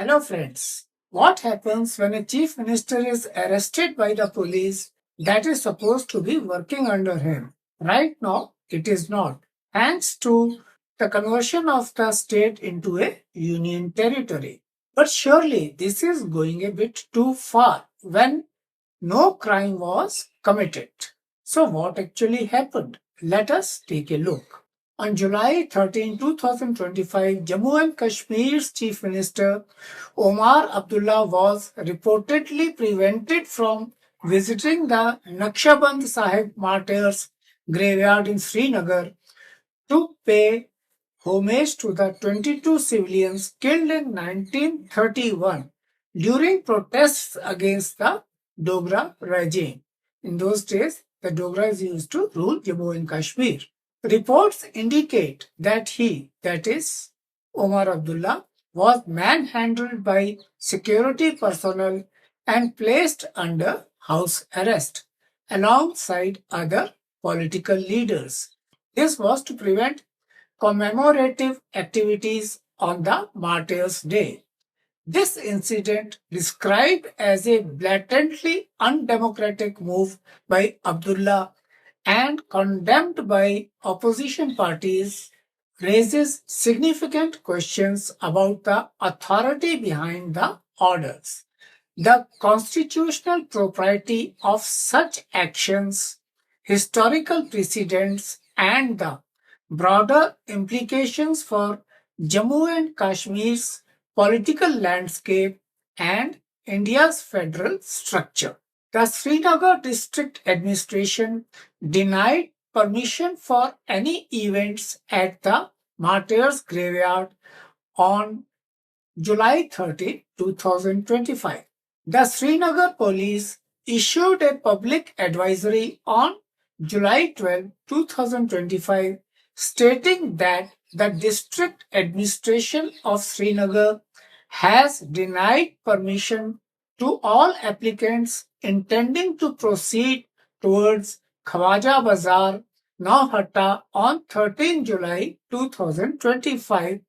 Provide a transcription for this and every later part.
Hello friends. What happens when a chief minister is arrested by the police that is supposed to be working under him? Right now, it is not, thanks to the conversion of the state into a union territory. But surely this is going a bit too far when no crime was committed. So what actually happened? Let us take a look. On July 13, 2025, Jammu and Kashmir's Chief Minister Omar Abdullah was reportedly prevented from visiting the Naqshband Sahib Martyrs graveyard in Srinagar to pay homage to the 22 civilians killed in 1931 during protests against the Dogra regime. In those days, the Dogras used to rule Jammu and Kashmir. Reports indicate that he, that is, Omar Abdullah, was manhandled by security personnel and placed under house arrest alongside other political leaders. This was to prevent commemorative activities on the Martyrs' Day. This incident, described as a blatantly undemocratic move by Abdullah and condemned by opposition parties, raises significant questions about the authority behind the orders, the constitutional propriety of such actions, historical precedents, and the broader implications for Jammu and Kashmir's political landscape and India's federal structure. The Srinagar District Administration denied permission for any events at the Martyrs Graveyard on July 30, 2025. The Srinagar police issued a public advisory on July 12, 2025, stating that the district administration of Srinagar has denied permission to all applicants intending to proceed towards Khwaja Bazar, Nauhatta on 13 July 2025,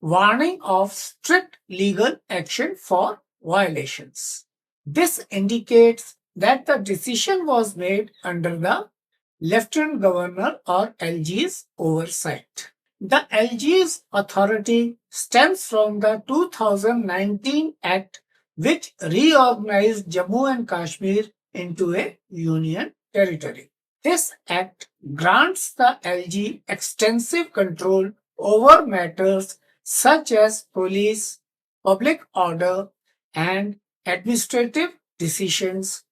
warning of strict legal action for violations. This indicates that the decision was made under the Lieutenant Governor or LG's oversight. The LG's authority stems from the 2019 Act which reorganized Jammu and Kashmir into a union territory. This act grants the LG extensive control over matters such as police, public order, and administrative decisions,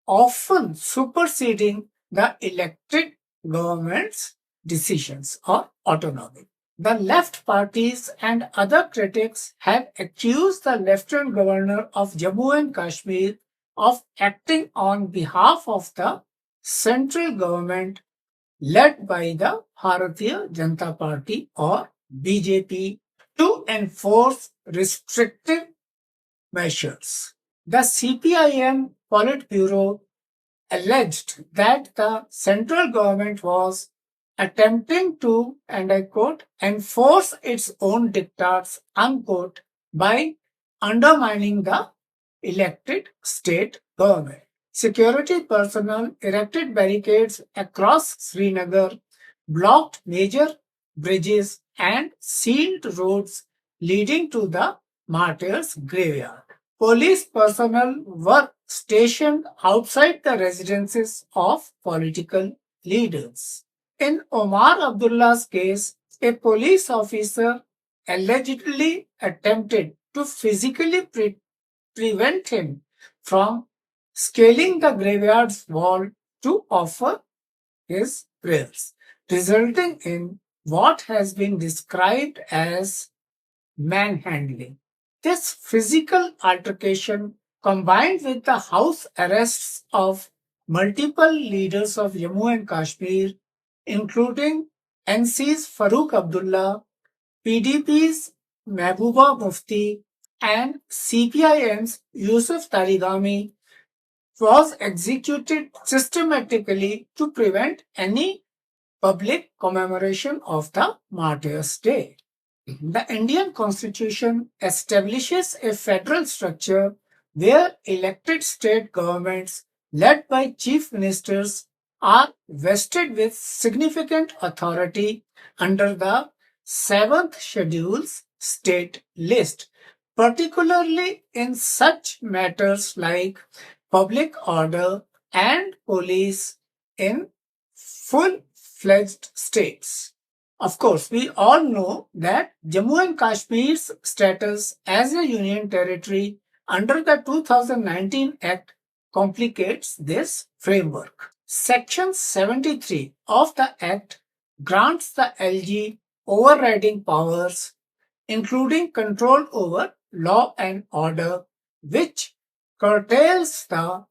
often superseding the elected government's decisions or autonomy. The left parties and other critics have accused the Lieutenant Governor of Jammu and Kashmir of acting on behalf of the central government led by the Bharatiya Janata Party or BJP to enforce restrictive measures. The CPIM Politburo alleged that the central government was attempting to, and I quote, enforce its own diktats, unquote, by undermining the elected state government. Security personnel erected barricades across Srinagar, blocked major bridges, and sealed roads leading to the martyrs' graveyard. Police personnel were stationed outside the residences of political leaders. In Omar Abdullah's case, a police officer allegedly attempted to physically prevent him from scaling the graveyard's wall to offer his prayers, resulting in what has been described as manhandling. This physical altercation, combined with the house arrests of multiple leaders of Jammu and Kashmir, including NC's Farooq Abdullah, PDP's Mehbooba Mufti, and CPIM's Yusuf Tarigami, was executed systematically to prevent any public commemoration of the Martyrs' Day. The Indian Constitution establishes a federal structure where elected state governments, led by chief ministers, are vested with significant authority under the 7th Schedule's state list, particularly in such matters like public order and police in full-fledged states. Of course, we all know that Jammu and Kashmir's status as a union territory under the 2019 Act complicates this framework. Section 73 of the Act grants the LG overriding powers, including control over law and order, which curtails the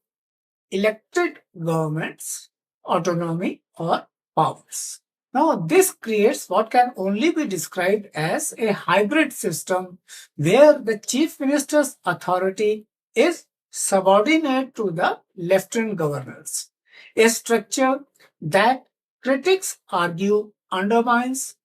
elected government's autonomy or powers. Now, this creates what can only be described as a hybrid system where the chief minister's authority is subordinate to the lieutenant governors, a structure that critics argue undermines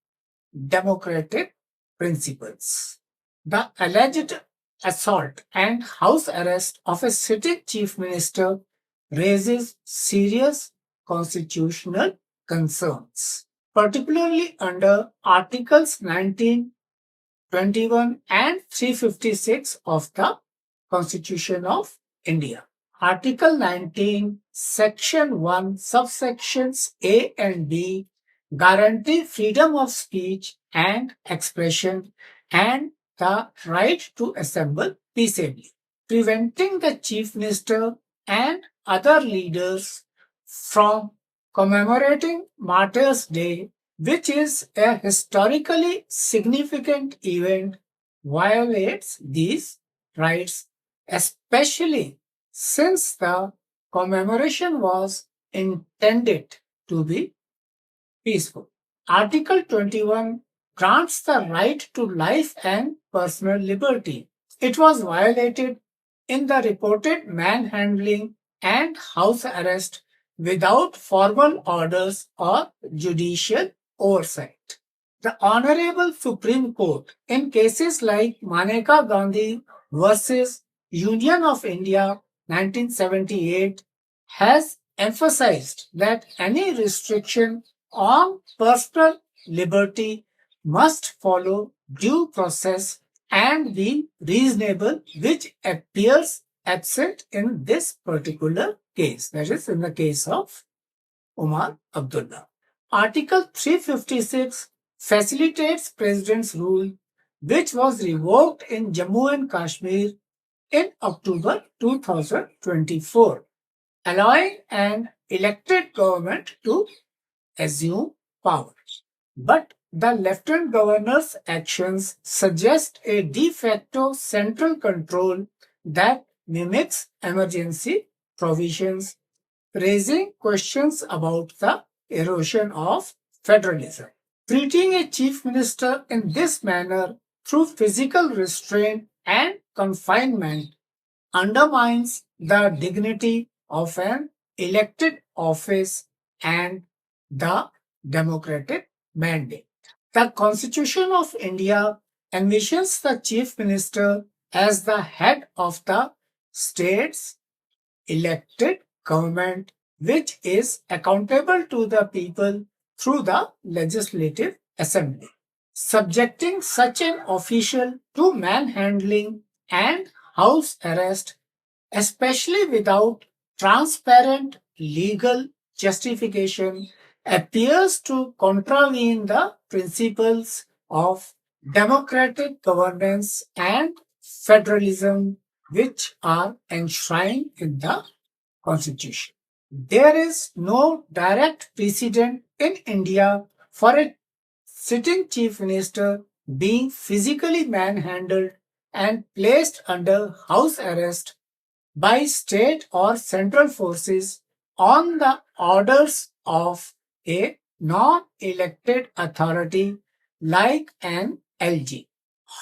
democratic principles. The alleged assault and house arrest of a sitting chief minister raises serious constitutional concerns, particularly under Articles 19, 21, and 356 of the Constitution of India. Article 19, Section 1, subsections A and B guarantee freedom of speech and expression and the right to assemble peaceably, preventing the chief minister and other leaders from commemorating Martyrs' Day, which is a historically significant event, violates these rights, especially since the commemoration was intended to be peaceful. Article 21 grants the right to life and personal liberty. It was violated in the reported manhandling and house arrest without formal orders or judicial oversight. The Honorable Supreme Court, in cases like Maneka Gandhi versus Union of India 1978, has emphasized that any restriction on personal liberty must follow due process and be reasonable, which appears absent in this particular case, that is, in the case of Omar Abdullah. Article 356 facilitates President's rule, which was revoked in Jammu and Kashmir in October 2024, allowing an elected government to assume power. But the lieutenant governor's actions suggest a de facto central control that mimics emergency provisions, raising questions about the erosion of federalism. Treating a chief minister in this manner through physical restraint and confinement undermines the dignity of an elected office and the democratic mandate. The Constitution of India envisions the chief minister as the head of the state's elected government, which is accountable to the people through the legislative assembly. Subjecting such an official to manhandling and house arrest, especially without transparent legal justification, appears to contravene the principles of democratic governance and federalism, which are enshrined in the Constitution. There is no direct precedent in India for a sitting chief minister being physically manhandled and placed under house arrest by state or central forces on the orders of a non-elected authority like an LG.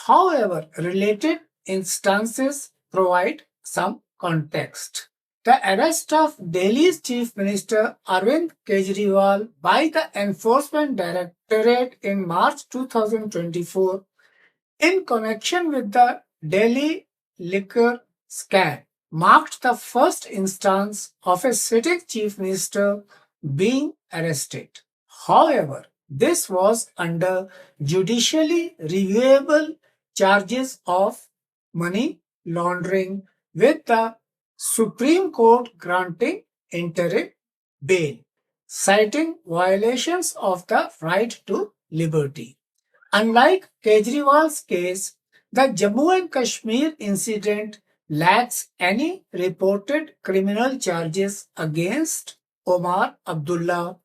However, related instances provide some context. The arrest of Delhi's Chief Minister Arvind Kejriwal by the Enforcement Directorate in March 2024 in connection with the Delhi liquor scam, marked the first instance of a sitting chief minister being arrested. However, this was under judicially reviewable charges of money laundering, with the Supreme Court granting interim bail, citing violations of the right to liberty. Unlike Kejriwal's case, the Jammu and Kashmir incident lacks any reported criminal charges against Omar Abdullah,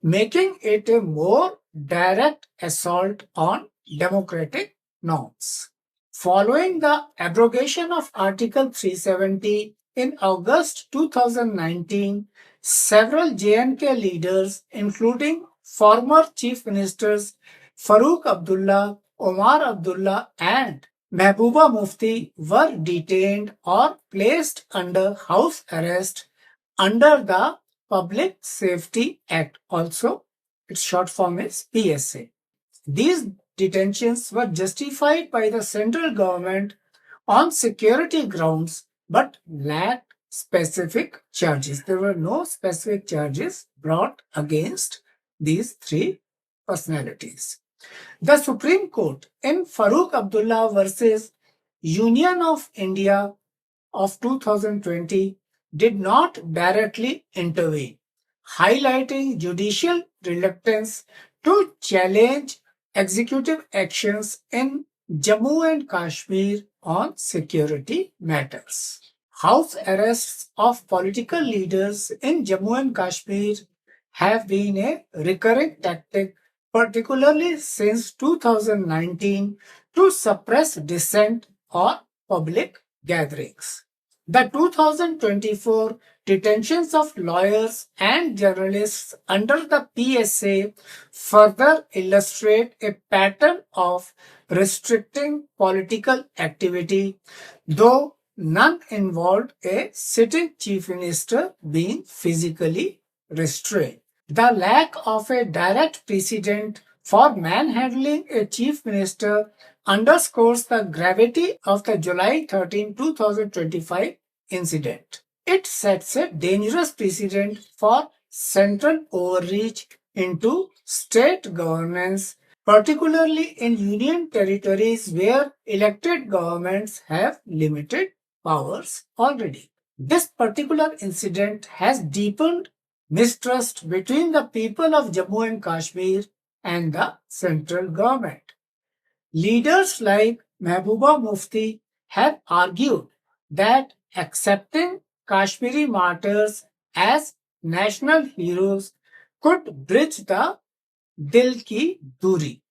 making it a more direct assault on democratic norms. Following the abrogation of Article 370 in August 2019, several J&K leaders, including former Chief Ministers Farooq Abdullah, Omar Abdullah, and Mehbooba Mufti, were detained or placed under house arrest under the Public Safety Act. Also, its short form is PSA. These detentions were justified by the central government on security grounds but lacked specific charges. There were no specific charges brought against these three personalities. The Supreme Court in Farooq Abdullah versus Union of India of 2020 did not directly intervene, highlighting judicial reluctance to challenge executive actions in Jammu and Kashmir on security matters. House arrests of political leaders in Jammu and Kashmir have been a recurring tactic, particularly since 2019, to suppress dissent or public gatherings. The 2024 detentions of lawyers and journalists under the PSA further illustrate a pattern of restricting political activity, though none involved a sitting chief minister being physically restrained. The lack of a direct precedent for manhandling a chief minister underscores the gravity of the July 13, 2025 incident. It sets a dangerous precedent for central overreach into state governance, particularly in union territories where elected governments have limited powers already. This particular incident has deepened mistrust between the people of Jammu and Kashmir and the central government. Leaders like Mehbooba Mufti have argued that accepting Kashmiri martyrs as national heroes could bridge the dil ki duri,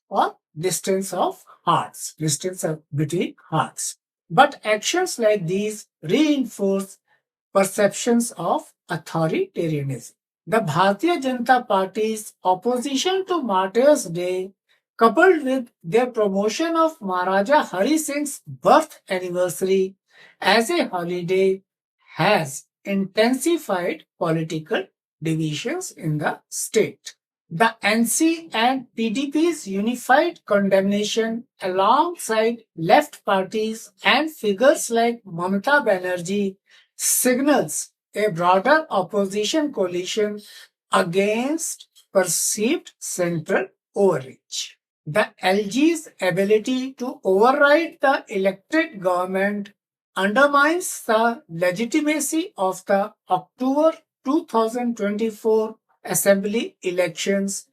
or distance between hearts. But actions like these reinforce perceptions of authoritarianism. The Bharatiya Janata Party's opposition to Martyrs' Day, coupled with their promotion of Maharaja Hari Singh's birth anniversary as a holiday, has intensified political divisions in the state. The NC and PDP's unified condemnation, alongside left parties and figures like Mamata Banerjee, signals a broader opposition coalition against perceived central overreach. The LG's ability to override the elected government undermines the legitimacy of the October 2024 assembly elections,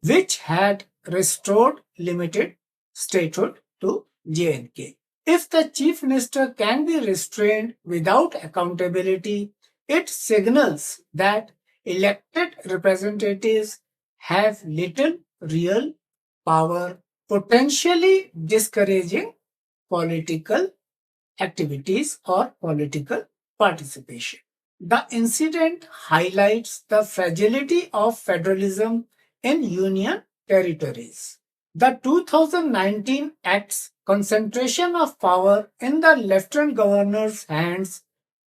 which had restored limited statehood to J&K. If the chief minister can be restrained without accountability, it signals that elected representatives have little real power, potentially discouraging political activities or political participation. The incident highlights the fragility of federalism in union territories. The 2019 Act's concentration of power in the lieutenant governor's hands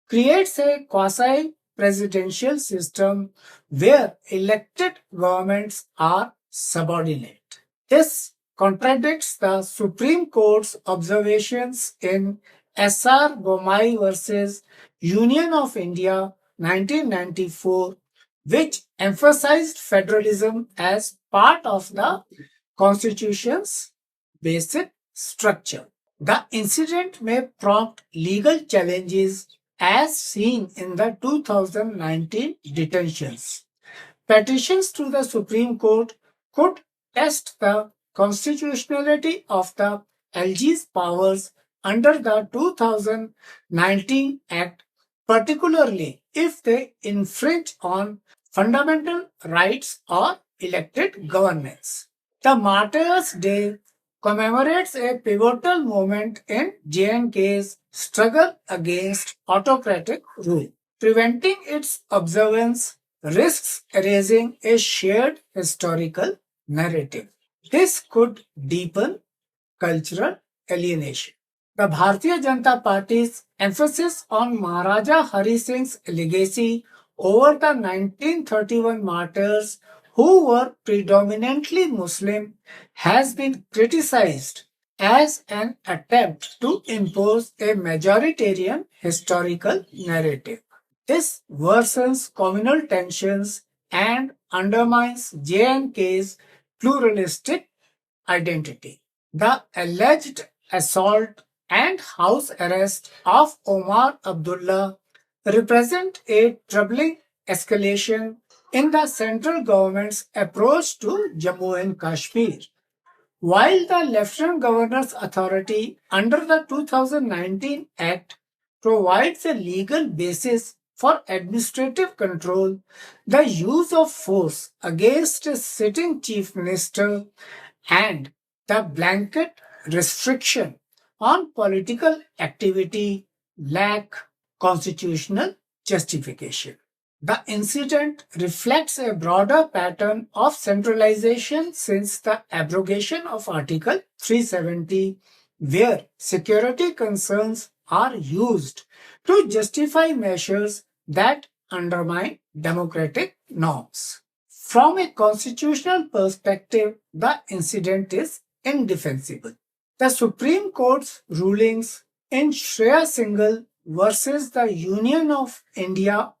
creates a quasi-presidential system where elected governments are subordinate. This contradicts the Supreme Court's observations in S.R. Bomai versus Union of India 1994, which emphasized federalism as part of the Constitution's basic structure. The incident may prompt legal challenges as seen in the 2019 detentions. Petitions to the Supreme Court could test the constitutionality of the LG's powers under the 2019 Act, particularly if they infringe on fundamental rights or elected governance. The Martyrs' Day commemorates a pivotal moment in J&K's struggle against autocratic rule. Preventing its observance risks erasing a shared historical narrative. This could deepen cultural alienation. The Bharatiya Janata Party's emphasis on Maharaja Hari Singh's legacy over the 1931 martyrs who were predominantly Muslim has been criticized as an attempt to impose a majoritarian historical narrative. This worsens communal tensions and undermines J&K's pluralistic identity. The alleged assault and house arrest of Omar Abdullah represent a troubling escalation in the central government's approach to Jammu and Kashmir. While the Lieutenant Governor's authority under the 2019 Act provides a legal basis for administrative control, the use of force against a sitting chief minister and the blanket restriction on political activity lack constitutional justification. The incident reflects a broader pattern of centralization since the abrogation of Article 370, where security concerns are used to justify measures that undermine democratic norms. From a constitutional perspective, the incident is indefensible. The Supreme Court's rulings in Shreya Singhal versus the Union of India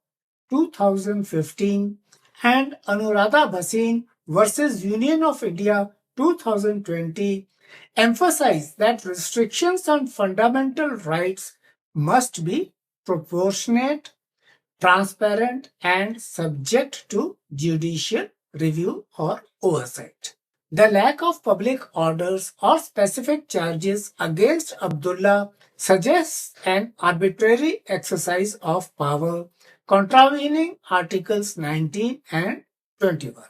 2015 and Anuradha Bhasin versus Union of India 2020 emphasize that restrictions on fundamental rights must be proportionate, transparent, and subject to judicial review or oversight. The lack of public orders or specific charges against Abdullah suggests an arbitrary exercise of power contravening Articles 19 and 21.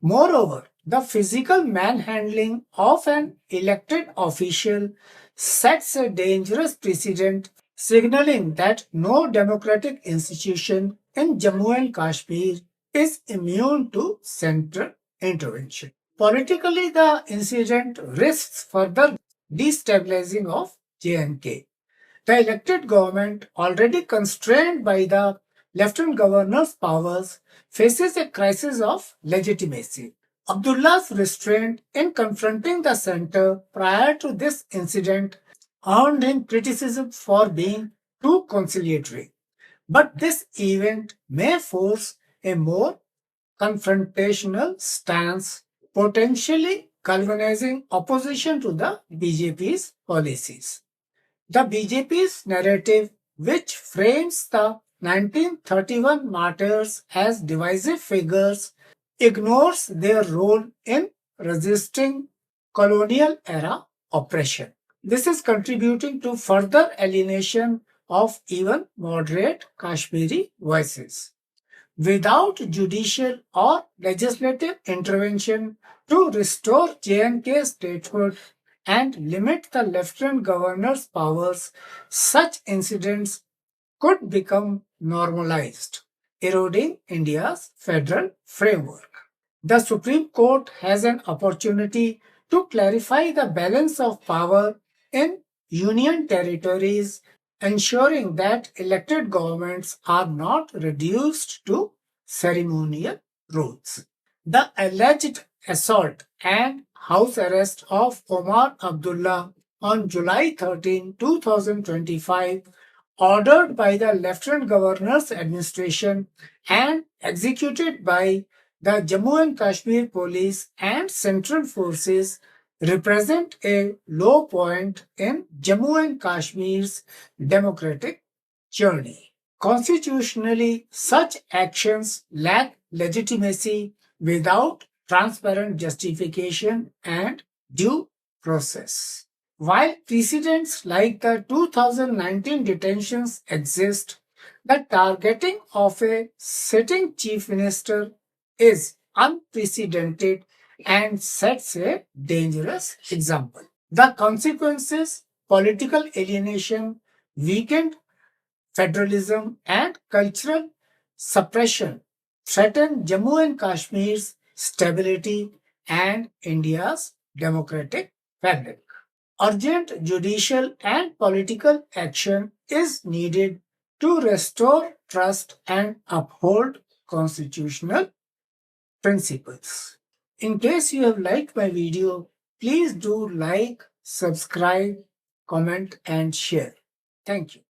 Moreover, the physical manhandling of an elected official sets a dangerous precedent, signaling that no democratic institution in Jammu and Kashmir is immune to central intervention. Politically, the incident risks further destabilizing of J&K. The elected government, already constrained by the Lieutenant Governor's powers, faces a crisis of legitimacy. Abdullah's restraint in confronting the centre prior to this incident earned him criticism for being too conciliatory. But this event may force a more confrontational stance, potentially galvanizing opposition to the BJP's policies. The BJP's narrative, which frames the 1931 martyrs as divisive figures, ignores their role in resisting colonial era oppression. This is contributing to further alienation of even moderate Kashmiri voices. Without judicial or legislative intervention to restore J&K statehood and limit the Lieutenant Governor's powers, such incidents could become normalized, eroding India's federal framework. The Supreme Court has an opportunity to clarify the balance of power in union territories, ensuring that elected governments are not reduced to ceremonial rules. The alleged assault and house arrest of Omar Abdullah on July 13, 2025, ordered by the Lieutenant Governor's administration and executed by the Jammu and Kashmir Police and Central Forces, represent a low point in Jammu and Kashmir's democratic journey. Constitutionally, such actions lack legitimacy without transparent justification and due process. While precedents like the 2019 detentions exist, the targeting of a sitting chief minister is unprecedented and sets a dangerous example. The consequences, political alienation, weakened federalism, and cultural suppression threaten Jammu and Kashmir's stability and India's democratic fabric. Urgent judicial and political action is needed to restore trust and uphold constitutional principles. In case you have liked my video, please do like, subscribe, comment, and share. Thank you.